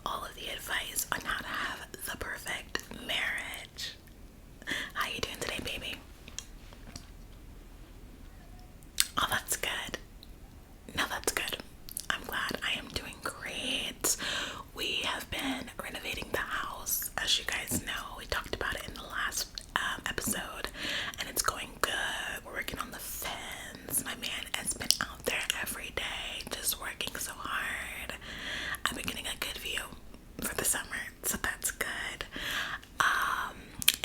all of the advice on how to have the perfect marriage. How you doing today, baby? Oh, that's good. No, that's good. I'm glad. I am doing great. We have been renovating the house, as you guys know. We talked about it in the last episode, and it's going good. We're working on the fence. My man has been out there every day, just working so hard. I've been getting a good view for the summer, so that's good.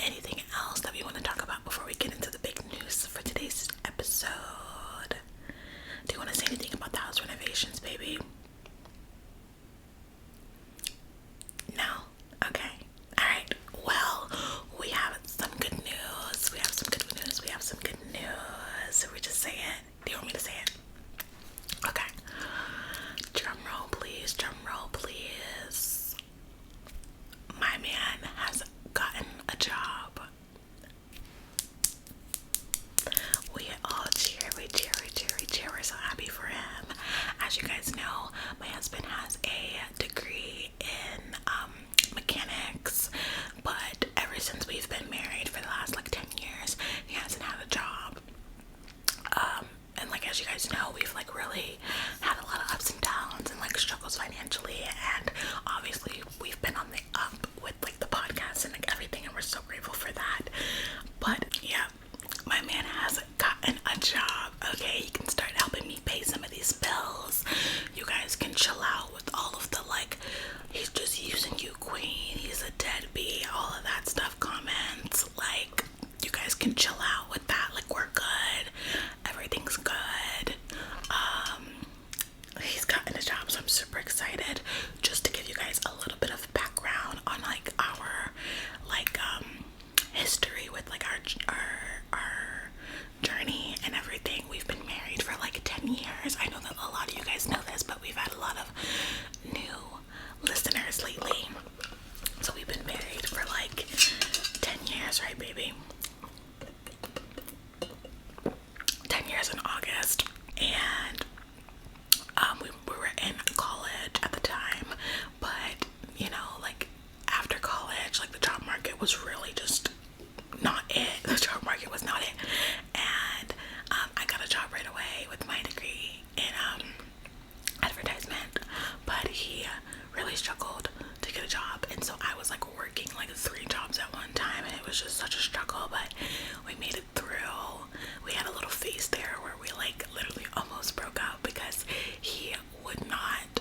Anything else that we want to talk about before we get into the big news for today's episode? Do you want to say anything about the house renovations, baby? No? Okay. Alright. Well, we have some good news. We have some good news. We have some good news. So we just say it. Do you want me to say it? Okay. Drum roll, please. Drum roll, please. My man has gotten a job. We all cheer, we cheer, we cheer, we cheer. We're so happy for him. As you guys know, my husband has a degree in mechanics, but ever since we've been married for the last like 10 years, he hasn't had a job. And like as you guys know, we've like really had a lot of ups and downs and like struggles financially, and obviously we've been on the up with like the podcast and like everything, and we're so grateful for that. But yeah, my man has gotten a job. Okay, he can start helping me pay some of these bills. You guys can chill out with all of the like, he's just using you, queen, he's a deadbeat, all of that stuff comments. Like, you guys can chill out with that. Like, we're good, everything's good. He's gotten a job, so I'm super excited. Just to give you guys a little bit of background on like our like history with like our journey and everything. We've been married for like 10 years. I know that a lot of you guys know this, but we've had a lot of new listeners lately. So we've been married for like 10 years, right, baby? 10 years in August. And we were in college at the time, but you know, like after college, like the job market was really just not it. The job market was not it. And I got a job right away with my degree in advertisement, but he really struggled to get a job, and so I was like working like 3 jobs at one time, and it was just such a struggle, but we made it through. We had a little phase there where we like literally almost broke up because he would not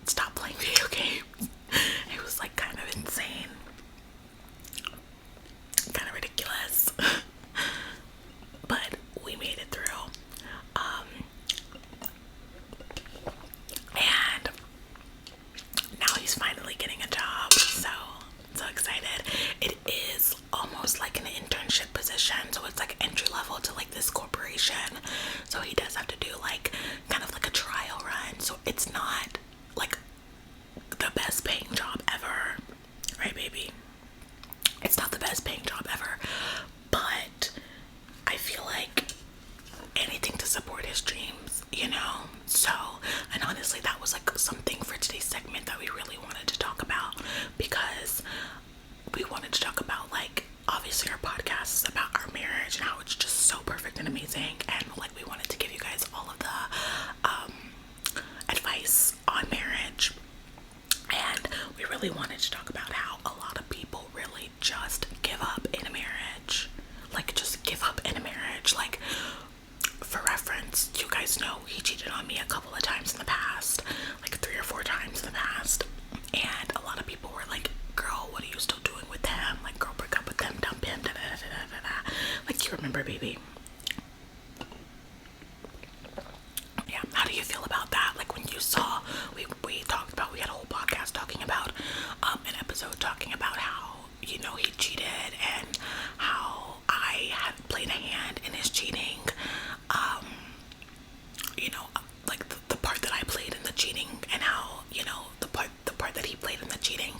stop playing video games. It was like kind of insane, kind of ridiculous. But we made it through. And now he's finally getting a job, so excited. It is almost like an internship position, so it's like entry level to like this corporation. So he does have to do like kind of like a trial run, so it's not like the best paying job ever, right, baby? It's not the best paying job ever, but I feel like anything to support his dreams, you know? So, and honestly, that was like something for today's segment that we really wanted to talk about, because we wanted to talk about like, obviously our podcast is about our marriage and how it's just so perfect and amazing, and like we wanted to give you guys all of the advice on marriage. And we really wanted to talk about how a lot of people really just give up in a marriage. Like, just give up in a marriage. Like, for reference, you guys know he cheated on me a couple of times in the past. Like, 3 or 4 times in the past. And a lot of people were like, girl, what are you still doing with him? Like, girl, break up with him, dump him, da-da-da-da-da-da. Like, you remember, baby? Yeah, how do you feel about that? Like, when you saw, we talked about, we had a whole podcast talking about, an episode talking about how, you know, he cheated and how I had played a hand in his cheating. You know, like the part that I played in the cheating, and how, you know, the part that he played in the cheating.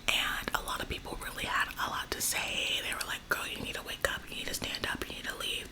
And a lot of people really had a lot to say. They were like, girl, you need to wake up, you need to stand up, you need to leave,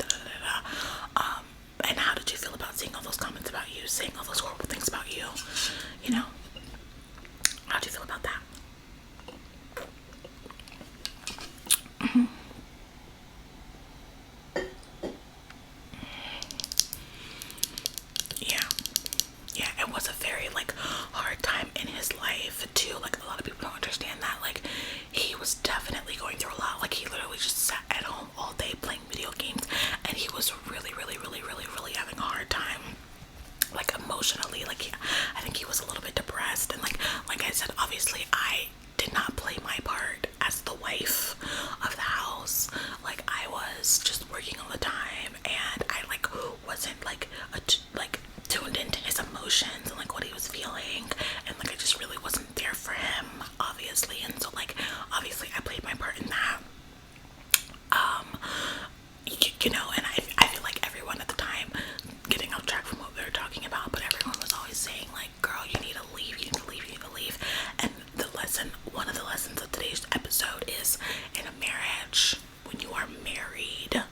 today's episode is in a marriage, when you are married,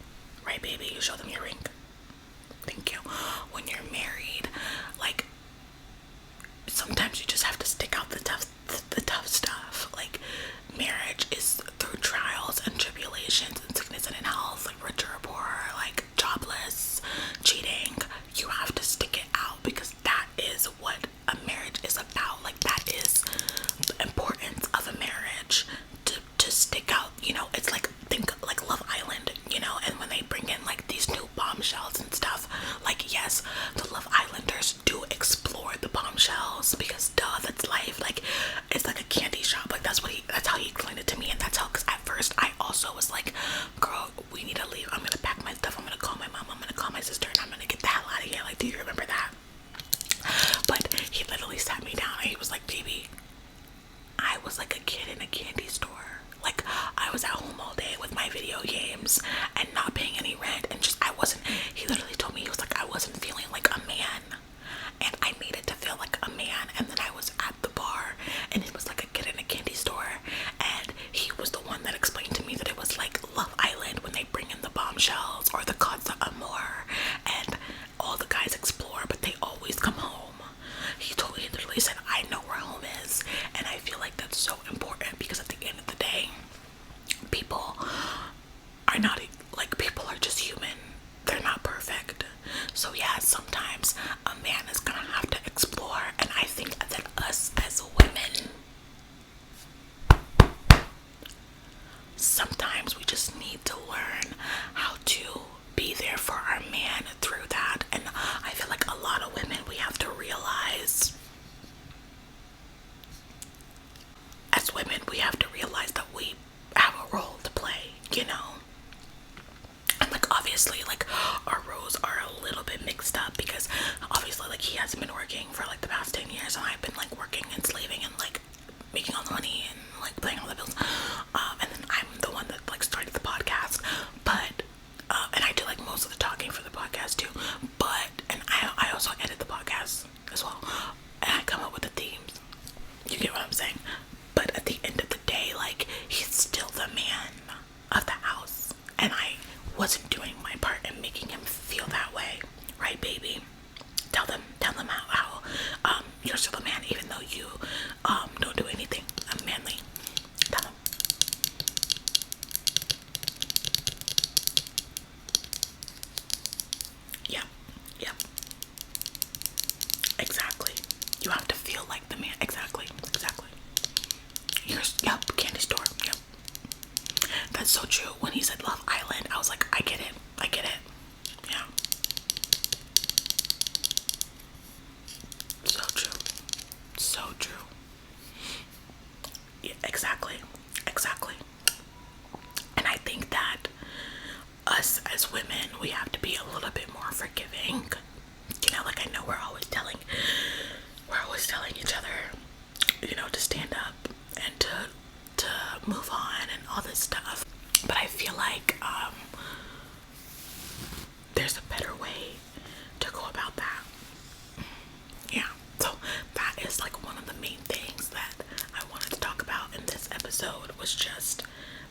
right, baby? You show them your ring. Thank you. When you're married, like, sometimes you just have to stick out the tough stuff. Like, marriage is through trials and tribulations and sickness and in health, like rich or poor, like jobless, cheating. You have to stick it out because that is what a marriage is about. Like, that is the importance of a marriage, to stick out. You know, it's like, think like Love Island, you know, and when they bring in like these new bombshells and stuff, like, yes, the Love Islanders do explore the bombshells because duh, that's life. Like, it's like a candy shop. Like, that's how he explained it to me. And that's how, because at first I also was like, girl, we need to leave. I'm gonna pack my stuff. I'm gonna call my mom. I'm gonna call my sister, and I'm gonna get the hell out of here. Like, do you remember that? But he literally sat me down and he was like, baby, I was like a kid in a candy store. Like, I was at home all day with my video games and not paying any rent, and just, he literally told me, he was like, I wasn't feeling like a man, and I made it to feel like a man. And then I was at the bar and it was like a kid in a candy store, and he was the one that explained to me that it was like Love Island when they bring in the bombshells or the Casa Amor, and all the guys explore but they always come home. He literally said, I know where home is. And I feel like that's so important because at the end of the day, people are not, like, people are just human. They're not perfect. So yeah, sometimes a man is gonna have to explore, and I think that us as women, sometimes we just need to learn how to be there for our man through that. And I feel like a lot of women, we have to realize, as women, we have to realize that we have a role to play, you know? And like, obviously, like, our roles are a little bit mixed up because obviously, like, he hasn't been working for like the past 10 years, and I've been like working and slaving and like making all the money and like paying all the bills. And then I'm the one that like started the podcast, but and I do like most of the talking for the podcast too. But and I also edit the podcast as well, and I come up with the themes. You get what I'm saying? But at the end of the day, like, he's still the man of the house, and I wasn't doing my part in making him feel that way, right, baby? Tell them how you're still a man, even though you don't do anything manly. Tell them. Yep. Exactly. You have to feel like the man. Exactly. Yep, candy store. Yep. That's so true. When he said Love Island, I was like, I get it. Yeah. So true. Yeah, exactly. And I think that us as women, we have to be a little bit more forgiving. You know, like, I know we're always telling each other, you know, to stand up and to move on and all this stuff. But I feel like there's a better way to go about that. Yeah. So that is like one of the main things that I wanted to talk about in this episode, was just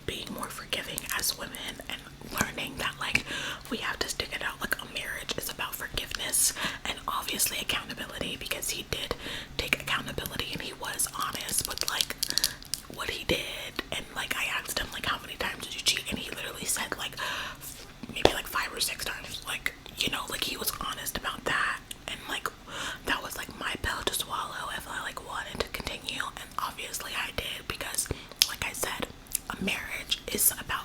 being more forgiving as women and learning that, like, we have to stick it out. Like, a marriage is about forgiveness and obviously accountability, because he did take accountability and he was honest with like what he did. And like, I asked him like, how many times did you cheat? And he literally said like maybe like 5 or 6 times. Like, you know, like, he was honest about that. And like, that was like my pill to swallow if I like wanted to continue. And obviously I did, because like I said, a marriage is about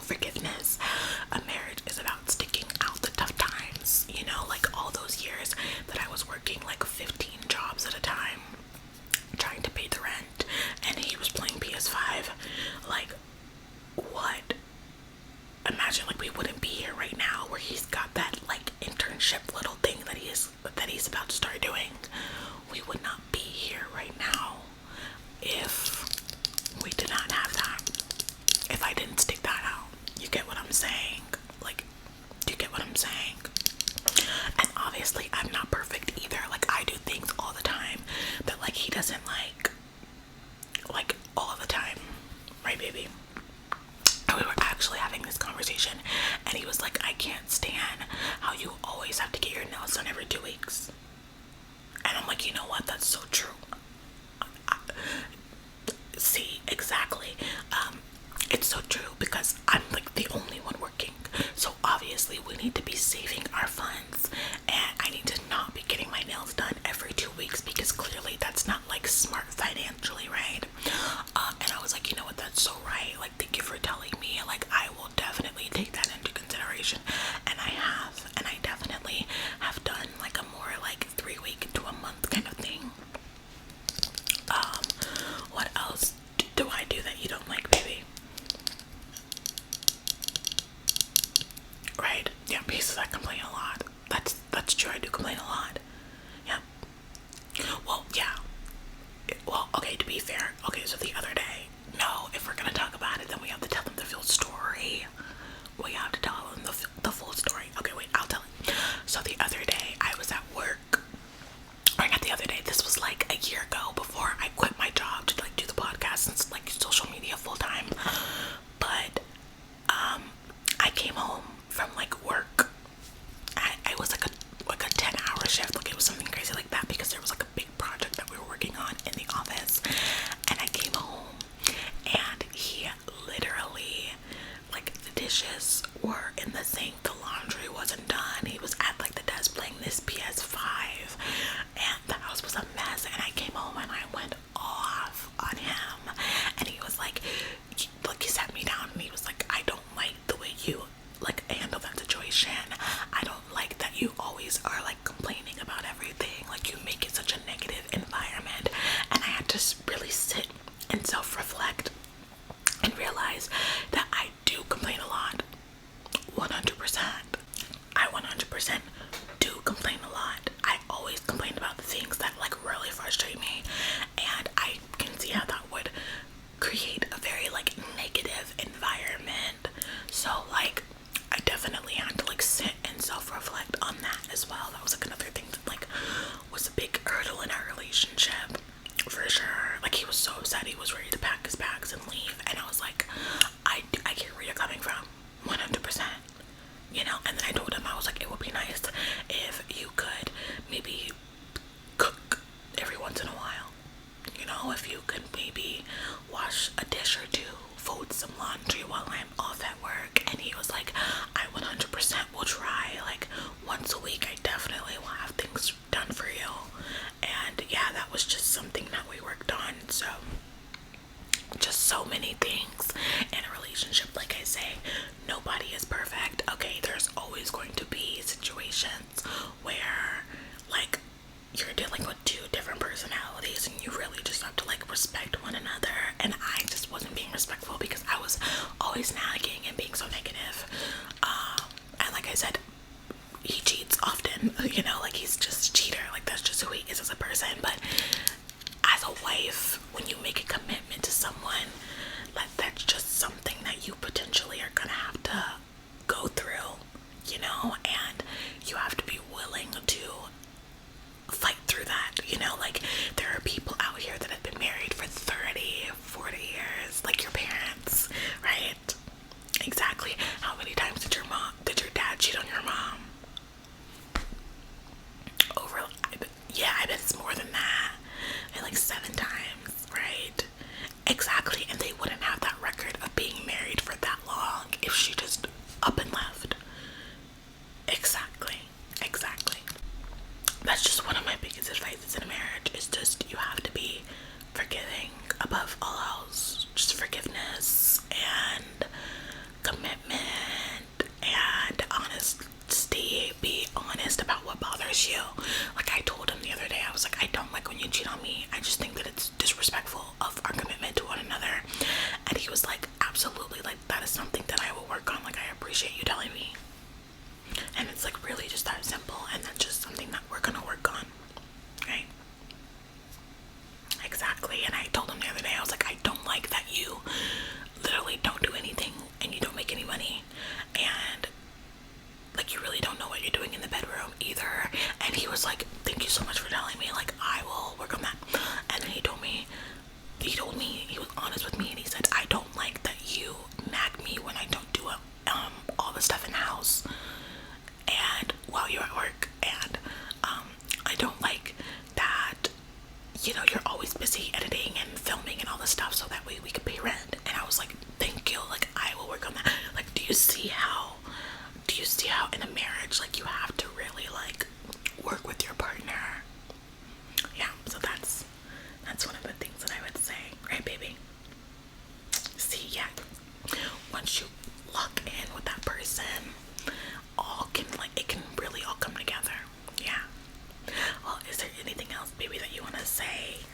can't stand how you always have to get your nails done every 2 weeks. And I'm like, you know what? That's so true. See, exactly. It's so true because I'm like the only one working. So obviously we need to be saving our funds, and I need to not be getting my nails done every 2 weeks because clearly that's not like smart financially, right? And I was like, you know what, that's so right. Like, thank you for telling me. Like, I will definitely take that into consideration. And I have, and I definitely have done like a more like 3 week to a month kind of thing. What else do I do that you don't like, baby? Right? Yeah, because I complain a lot. That's true. I do complain a lot. Yeah. Well, yeah. Well, okay. To be fair, okay. So the other day, no. If we're gonna talk about it, then we have to tell them the full story. We have to tell them the full story. Okay, wait. I'll tell it. So the other day, I was at work. Or not the other day. This was like a year ago before I quit my job to like do the podcast and like social media full time. But I came home from like work. I was like a 10-hour shift. Like, it was something crazy like that because there was like a big project that we were working on in the office. And I came home and he literally, like, the dishes were in the sink, the laundry wasn't done. He was at like the desk playing this PS5 and the house was a mess. And I came home and I went off on him, and he was like he sat me down and he was like, I don't like the way you like handle that situation. I don't like that you always are like complaining about everything. Like, you make it such a negative environment. And I had to really sit and self-reflect and realize that I do complain a lot. 100%. I 100% do complain a lot. I always complain about the things that like really frustrate me, and I can see how that would create a very like negative environment. So like, I definitely had to like sit and self-reflect on that as well. That was like another thing that like was a big hurdle in our relationship, for sure. Like, he was so upset, he was ready to pack his bags and leave, and I was like, I get where you're coming from, 100%. You know, and then I told him, I was like, it would be nice if you could maybe cook every once in a while. You know, if you could maybe wash a dish or two, fold some laundry while I'm off at work. And he was like, I 100% will try. Like, once a week, I definitely will have things done for you. And yeah, that was just something that we worked on. So, just so many things in a relationship. Like I say, nobody is perfect. Okay, there's always going to be situations where like you're dealing with two different personalities and you really just have to like respect one another. And I just wasn't being respectful because I was always nagging and being so negative. And like I said, he cheats often, you know, like, he's just a cheater. Like, that's just who he is as a person. But as a wife, when you make a commitment to someone, like, that's just something that you potentially are gonna have to go through, you know, and you have to be willing to fight through that, you know. Like, there are people out here that have been married for 30, 40 years, like your parents, right? Exactly. How many times did your dad cheat on your mom? I bet it's more than that. And like 7 times, right? Exactly. And they wouldn't have that record of being married for that long if she just up and left. Exactly. That's just one of my biggest advices in a marriage, is just, you have to be forgiving above all else. Just forgiveness and commitment and honesty. Be honest about what bothers you. Like, I told him the other day, I was like, I don't like when you cheat on me. I just think that it's disrespectful of our commitment to one another. And baby. See, yeah. Once you lock in with that person, all can like it can really all come together. Yeah. Well, is there anything else, baby, that you want to say?